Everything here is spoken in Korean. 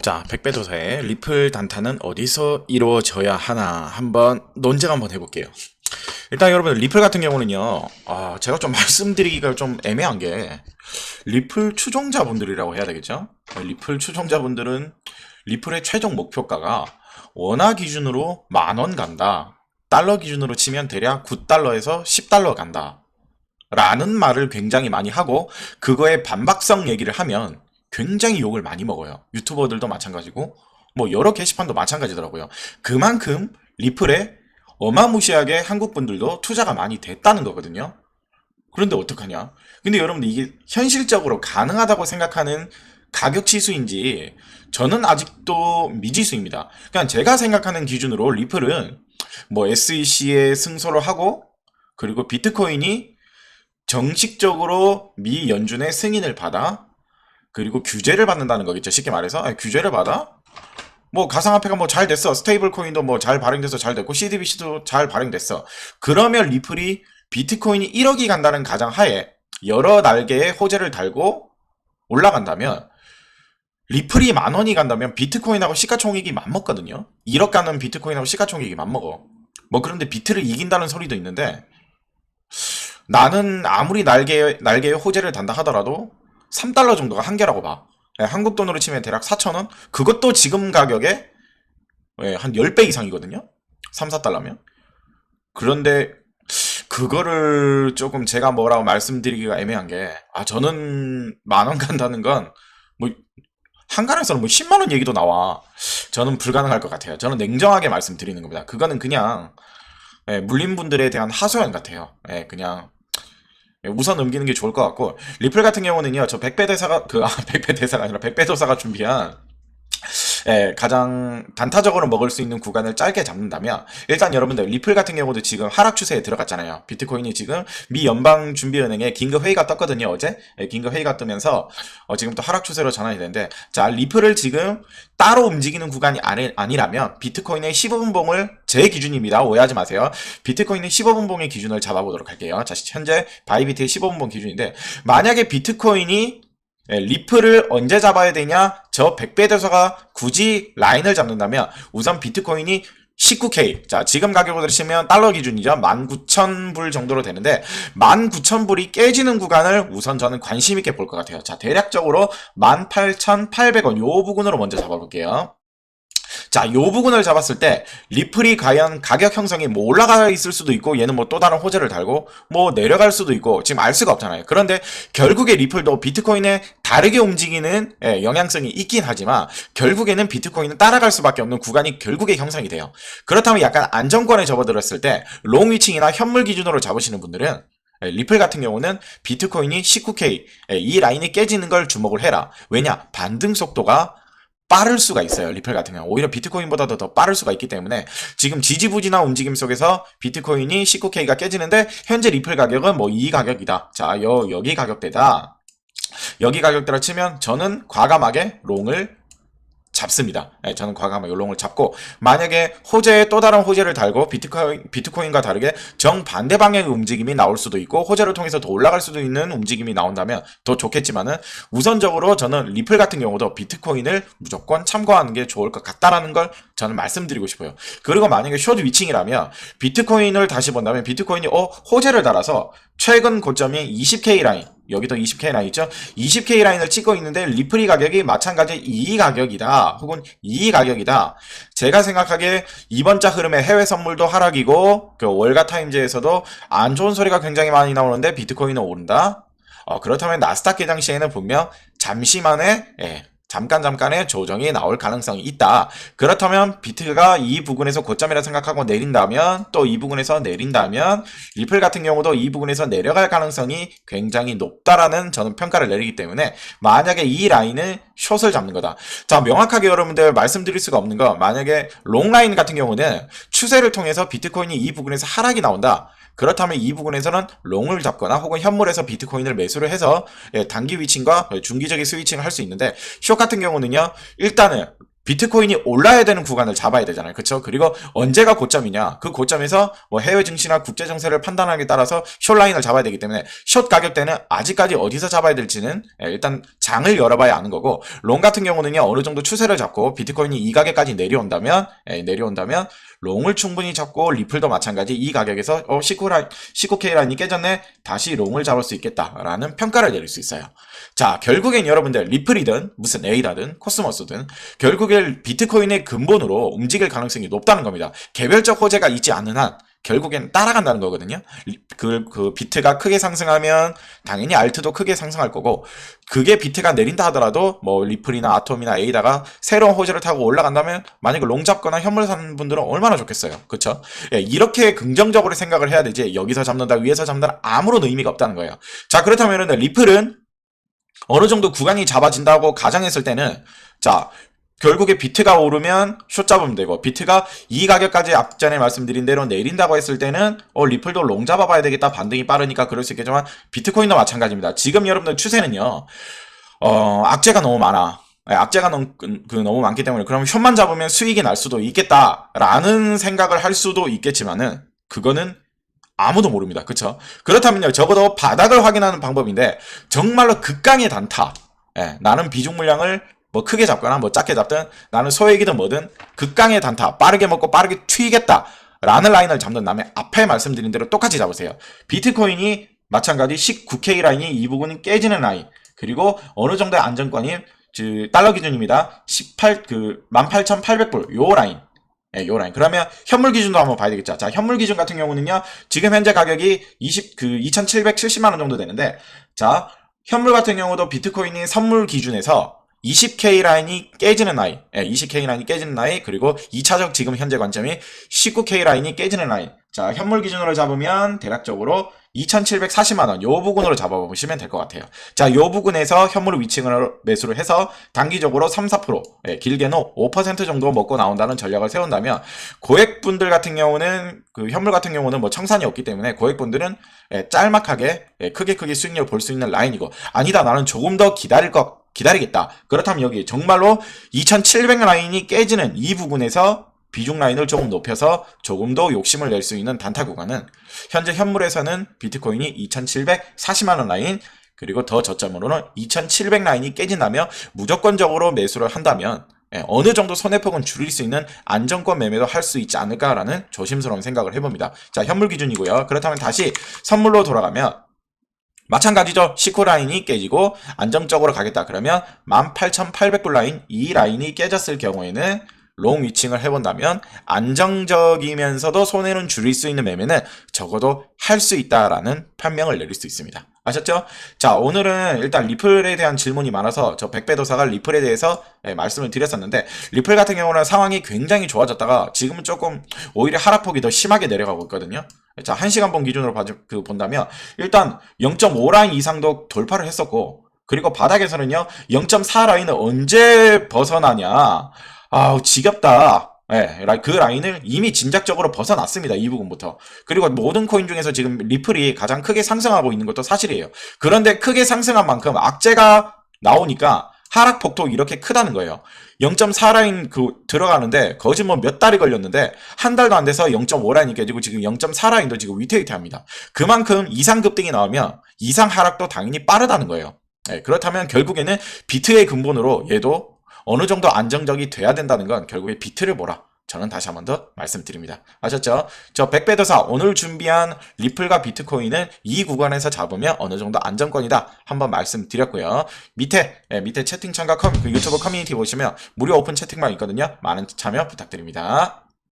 자, 백배도사의 리플 단타는 어디서 이루어져야 하나 한번 논쟁 한번 해볼게요. 일단 여러분 리플 같은 경우는요, 제가 좀 말씀드리기가 좀 애매한 게 리플 추종자분들이라고 해야 되겠죠? 리플 추종자분들은 리플의 최종 목표가가 원화 기준으로 10,000원 간다. 달러 기준으로 치면 대략 9달러에서 10달러 간다. 라는 말을 굉장히 많이 하고 그거에 반박성 얘기를 하면 굉장히 욕을 많이 먹어요. 유튜버들도 마찬가지고 뭐 여러 게시판도 마찬가지더라고요. 그만큼 리플에 어마무시하게 한국 분들도 투자가 많이 됐다는 거거든요. 그런데 어떡하냐? 근데 여러분들 이게 현실적으로 가능하다고 생각하는 가격 치수인지 저는 아직도 미지수입니다. 그냥 제가 생각하는 기준으로 리플은 뭐 SEC에 승소를 하고 그리고 비트코인이 정식적으로 미 연준의 승인을 받아 그리고 규제를 받는다는 거겠죠. 쉽게 말해서 규제를 받아 뭐 가상화폐가 뭐 잘 됐어. 스테이블 코인도 뭐 잘 발행돼서 잘 됐고 CDBC도 잘 발행됐어. 그러면 리플이 비트코인이 1억이 간다는 가정하에 여러 날개의 호재를 달고 올라간다면 리플이 10,000원이 간다면 비트코인하고 시가총액이 맞먹거든요. 1억 가는 비트코인하고 시가총액이 맞먹어. 뭐 그런데 비트를 이긴다는 소리도 있는데 나는 아무리 날개의 호재를 단다 하더라도 3달러 정도가 한계라고 봐. 한국 돈으로 치면 대략 4,000원? 그것도 지금 가격에 한 10배 이상이거든요? 3, 4달러면. 그런데 그거를 조금 제가 뭐라고 말씀드리기가 애매한 게 저는 10,000원 간다는 건 뭐 한간에서는 뭐 10만원 얘기도 나와. 저는 불가능할 것 같아요. 저는 냉정하게 말씀드리는 겁니다. 그거는 그냥 물린분들에 대한 하소연 같아요. 그냥 우선 넘기는 게 좋을 것 같고 리플 같은 경우는요 저 백배대사가 백배대사가 아니라 백배도사가 준비한 가장 단타적으로 먹을 수 있는 구간을 짧게 잡는다면 일단 여러분들 리플 같은 경우도 지금 하락 추세에 들어갔잖아요. 비트코인이 지금 미 연방준비은행에 긴급 회의가 떴거든요. 어제 긴급 회의가 뜨면서 지금 또 하락 추세로 전환이 되는데 자 리플을 지금 따로 움직이는 구간이 아니라면 비트코인의 15분봉을 제 기준입니다. 오해하지 마세요. 비트코인의 15분봉의 기준을 잡아보도록 할게요. 자 현재 바이비트의 15분봉 기준인데 만약에 비트코인이 리플을 언제 잡아야 되냐? 저 백배대사가 굳이 라인을 잡는다면 우선 비트코인이 19K. 자, 지금 가격으로 치면 달러 기준이죠. 19,000불 정도로 되는데 19,000불이 깨지는 구간을 우선 저는 관심 있게 볼 것 같아요. 자, 대략적으로 18,800원 요 부분으로 먼저 잡아볼게요. 자, 요 부분을 잡았을 때 리플이 과연 가격 형성이 뭐 올라가 있을 수도 있고 얘는 뭐 또 다른 호재를 달고 뭐 내려갈 수도 있고 지금 알 수가 없잖아요. 그런데 결국에 리플도 비트코인에 다르게 움직이는 영향성이 있긴 하지만 결국에는 비트코인은 따라갈 수밖에 없는 구간이 결국에 형성이 돼요. 그렇다면 약간 안정권에 접어들었을 때 롱 위칭이나 현물 기준으로 잡으시는 분들은 리플 같은 경우는 비트코인이 19K 이 라인이 깨지는 걸 주목을 해라. 왜냐? 반등 속도가 빠를 수가 있어요. 리플 같은 경우 오히려 비트코인보다도 더 빠를 수가 있기 때문에 지금 지지부진한 움직임 속에서 비트코인이 19K가 깨지는데 현재 리플 가격은 뭐 이 가격이다. 자 여기 가격대다. 여기 가격대로 치면 저는 과감하게 롱을 잡습니다. 저는 과감하게 롱을 잡고 만약에 호재에 또 다른 호재를 달고 비트코인과 다르게 정반대 방향의 움직임이 나올 수도 있고 호재를 통해서 더 올라갈 수도 있는 움직임이 나온다면 더 좋겠지만은 우선적으로 저는 리플 같은 경우도 비트코인을 무조건 참고하는 게 좋을 것 같다라는 걸 저는 말씀드리고 싶어요. 그리고 만약에 숏 위칭이라면 비트코인을 다시 본다면 비트코인이 호재를 달아서 최근 고점이 20K 라인 여기도 20K 라인 있죠? 20K 라인을 찍고 있는데 리플이 가격이 마찬가지 이 가격이다 혹은 이 가격이다. 제가 생각하기에 이번 자 흐름의 해외 선물도 하락이고 그 월가 타임즈에서도 안 좋은 소리가 굉장히 많이 나오는데 비트코인은 오른다. 그렇다면 나스닥 개장 시에는 분명 잠시만에 잠깐의 조정이 나올 가능성이 있다. 그렇다면 비트가 이 부분에서 고점이라 생각하고 내린다면 또 이 부분에서 내린다면 리플 같은 경우도 이 부분에서 내려갈 가능성이 굉장히 높다라는 저는 평가를 내리기 때문에 만약에 이 라인을 숏을 잡는 거다. 자 명확하게 여러분들 말씀드릴 수가 없는 거 만약에 롱라인 같은 경우는 추세를 통해서 비트코인이 이 부분에서 하락이 나온다. 그렇다면 이 부분에서는 롱을 잡거나 혹은 현물에서 비트코인을 매수를 해서 단기 위칭과 중기적인 스위칭을 할 수 있는데 숏 같은 경우는요 일단은 비트코인이 올라야 되는 구간을 잡아야 되잖아요. 그쵸? 그리고 언제가 고점이냐? 그 고점에서 뭐 해외 증시나 국제 정세를 판단하기에 따라서 숏라인을 잡아야 되기 때문에 숏 가격대는 아직까지 어디서 잡아야 될지는 일단 장을 열어봐야 아는 거고, 롱 같은 경우는요 어느 정도 추세를 잡고 비트코인이 이 가격까지 내려온다면 롱을 충분히 잡고, 리플도 마찬가지 이 가격에서 19K 라인이 깨졌네, 다시 롱을 잡을 수 있겠다라는 평가를 내릴 수 있어요. 자, 결국엔 여러분들 리플이든 무슨 에이다든 코스모스든 결국엔 비트코인의 근본으로 움직일 가능성이 높다는 겁니다. 개별적 호재가 있지 않는 한 결국엔 따라간다는 거거든요. 그 비트가 크게 상승하면 당연히 알트도 크게 상승할 거고, 그게 비트가 내린다 하더라도 뭐 리플이나 아톰이나 에이다가 새로운 호재를 타고 올라간다면 만약에 롱 잡거나 현물 사는 분들은 얼마나 좋겠어요. 그쵸? 예, 이렇게 긍정적으로 생각을 해야 되지, 여기서 잡는다 위에서 잡는다 아무런 의미가 없다는 거예요. 자, 그렇다면 리플은 어느 정도 구간이 잡아진다고 가정했을 때는, 자, 결국에 비트가 오르면 숏 잡으면 되고, 비트가 이 가격까지 앞전에 말씀드린 대로 내린다고 했을 때는 리플도 롱 잡아봐야 되겠다, 반등이 빠르니까 그럴 수 있겠지만 비트코인도 마찬가지입니다. 지금 여러분들 추세는요 악재가 너무 많아. 악재가 너무 많기 때문에 그러면 숏만 잡으면 수익이 날 수도 있겠다라는 생각을 할 수도 있겠지만은 그거는 아무도 모릅니다. 그쵸? 그렇다면요, 적어도 바닥을 확인하는 방법인데, 정말로 극강의 단타, 나는 비중 물량을 뭐 크게 잡거나 뭐 작게 잡든, 나는 소액이든 뭐든 극강의 단타, 빠르게 먹고 빠르게 튀겠다 라는 라인을 잡는다면 앞에 말씀드린 대로 똑같이 잡으세요. 비트코인이 마찬가지 19K 라인이 이 부분은 깨지는 라인, 그리고 어느 정도의 안정권이 달러 기준입니다. 18,800불 요 라인, 요 라인. 그러면 현물 기준도 한번 봐야 되겠죠. 자, 현물 기준 같은 경우는요, 지금 현재 가격이 2,770만원 정도 되는데, 자, 현물 같은 경우도 비트코인이 선물 기준에서 20K 라인이 깨지는 라인, 20K 라인이 깨지는 라인, 그리고 2차적 지금 현재 관점이 19K 라인이 깨지는 라인. 자, 현물 기준으로 잡으면 대략적으로 2,740만원 요 부분으로 잡아보시면 될 것 같아요. 자, 요 부분에서 현물을 위층을 매수를 해서 단기적으로 3, 4%, 길게는 5% 정도 먹고 나온다는 전략을 세운다면, 고액분들 같은 경우는, 현물 같은 경우는 뭐 청산이 없기 때문에 고액분들은 짤막하게 크게 수익률을 볼 수 있는 라인이고, 아니다 나는 조금 더 기다리겠다, 그렇다면 여기 정말로 2,700 라인이 깨지는 이 부분에서 비중 라인을 조금 높여서 조금 더 욕심을 낼 수 있는 단타 구간은, 현재 현물에서는 비트코인이 2,740만원 라인, 그리고 더 저점으로는 2,700 라인이 깨진다면 무조건적으로 매수를 한다면 어느 정도 손해폭은 줄일 수 있는 안정권 매매도 할 수 있지 않을까라는 조심스러운 생각을 해봅니다. 자, 현물 기준이고요. 그렇다면 다시 선물로 돌아가면 마찬가지죠. 19 라인이 깨지고 안정적으로 가겠다 그러면 18,800불 라인, 이 라인이 깨졌을 경우에는 롱 위칭을 해본다면 안정적이면서도 손해는 줄일 수 있는 매매는 적어도 할 수 있다라는 판명을 내릴 수 있습니다. 아셨죠? 자, 오늘은 일단 리플에 대한 질문이 많아서 저 백배도사가 리플에 대해서 말씀을 드렸었는데, 리플 같은 경우는 상황이 굉장히 좋아졌다가 지금은 조금 오히려 하락폭이 더 심하게 내려가고 있거든요. 자, 1시간 본 기준으로 본다면 일단 0.5 라인 이상도 돌파를 했었고, 그리고 바닥에서는요 0.4 라인을 언제 벗어나냐, 아우 지겹다. 그 라인을 이미 짐작적으로 벗어났습니다. 이 부분부터. 그리고 모든 코인 중에서 지금 리플이 가장 크게 상승하고 있는 것도 사실이에요. 그런데 크게 상승한 만큼 악재가 나오니까 하락폭도 이렇게 크다는 거예요. 0.4 라인 들어가는데 거짓 뭐 몇 달이 걸렸는데 한 달도 안 돼서 0.5 라인이 깨지고 지금 0.4 라인도 지금 위태위태합니다. 그만큼 이상 급등이 나오면 이상 하락도 당연히 빠르다는 거예요. 그렇다면 결국에는 비트의 근본으로 얘도 어느 정도 안정적이 돼야 된다는 건 결국에 비트를 보라, 저는 다시 한 번 더 말씀드립니다. 아셨죠? 저 백배도사 오늘 준비한 리플과 비트코인은 이 구간에서 잡으면 어느 정도 안정권이다 한번 말씀드렸고요. 밑에 채팅창과 유튜브 커뮤니티 보시면 무료 오픈 채팅방 있거든요. 많은 참여 부탁드립니다.